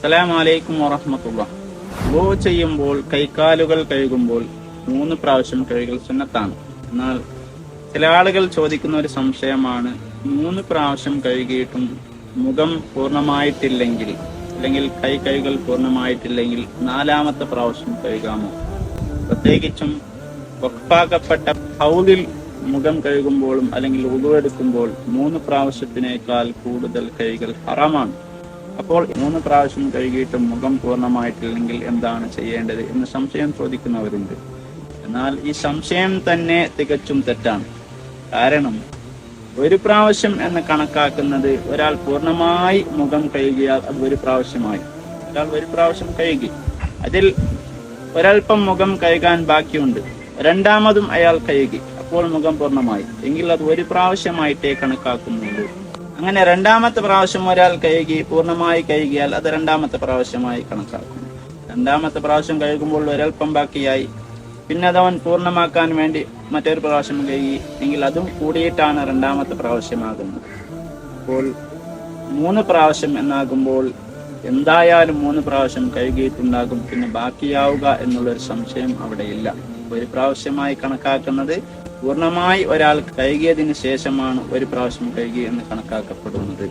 അസ്സലാമു അലൈക്കും വറഹ്മത്തുള്ളാഹി. വുളൂ ചെയ്യുമ്പോൾ കൈകാലുകൾ കഴുകുമ്പോൾ 3 പ്രാവശ്യം കഴുകൽ സുന്നത്താണ്. എന്നാൽ ചില ആളുകൾ ചോദിക്കുന്ന ഒരു സംശയമാണ്, 3 പ്രാവശ്യം കഴുകിയിട്ടും മുഖം പൂർണ്ണമായിട്ടില്ലെങ്കിൽ, അല്ലെങ്കിൽ കൈ കഴുകൽ പൂർണ്ണമായിട്ടില്ലെങ്കിൽ 4ാമത്തെ പ്രാവശ്യം കഴുകാമോ? പ്രത്യേകിച്ചും വഖഫാക്കപ്പെട്ട ഹൗദിൽ മുഖം കഴുകുമ്പോഴും അല്ലെങ്കിൽ വുളൂ എടുക്കുമ്പോൾ 3 പ്രാവശ്യത്തിനേക്കാൾ കൂടുതൽ കഴുകൽ ഹറാമാണ്. അപ്പോൾ 3 പ്രാവശ്യം കഴുകിയിട്ടും മുഖം പൂർണ്ണമായിട്ടില്ലെങ്കിൽ എന്താണ് ചെയ്യേണ്ടത് എന്ന് സംശയം ചോദിക്കുന്നവരുണ്ട്. എന്നാൽ ഈ സംശയം തന്നെ തികച്ചും തെറ്റാണ്. കാരണം 1 പ്രാവശ്യം എന്ന് കണക്കാക്കുന്നത് ഒരാൾ പൂർണ്ണമായി മുഖം കഴുകിയാൽ അത് 1 പ്രാവശ്യമായി. ഒരാൾ 1 പ്രാവശ്യം കഴുകി, അതിൽ ഒരൽപ്പം മുഖം കഴുകാൻ ബാക്കിയുണ്ട്, 2ാമതും അയാൾ കഴുകി, അപ്പോൾ മുഖം പൂർണ്ണമായി എങ്കിൽ അത് 1 പ്രാവശ്യമായിട്ടേ കണക്കാക്കുന്നുള്ളൂ. അങ്ങനെ 2ാമത്തെ പ്രാവശ്യം ഒരാൾ കഴുകി പൂർണ്ണമായി കഴുകിയാൽ അത് 2ാമത്തെ പ്രാവശ്യമായി കണക്കാക്കുന്നു. 2ാമത്തെ പ്രാവശ്യം കഴുകുമ്പോൾ ഒരൽപ്പം ബാക്കിയായി, പിന്നെ അതവൻ പൂർണ്ണമാക്കാൻ വേണ്ടി മറ്റൊരു പ്രാവശ്യം കഴുകി എങ്കിൽ അതും കൂടിയിട്ടാണ് 2ാമത്തെ പ്രാവശ്യമാകുന്നത്. അപ്പോൾ 3 പ്രാവശ്യം എന്നാകുമ്പോൾ എന്തായാലും 3 പ്രാവശ്യം കഴുകിയിട്ടുണ്ടാകും. പിന്നെ ബാക്കിയാവുക എന്നുള്ളൊരു സംശയം അവിടെ ഇല്ല. 1 പ്രാവശ്യമായി കണക്കാക്കുന്നത് പൂർണ്ണമായി ഒരാൾ കഴുകിയതിന് ശേഷമാണ് 1 പ്രാവശ്യം കഴുകി എന്ന് കണക്കാക്കപ്പെടുന്നത്.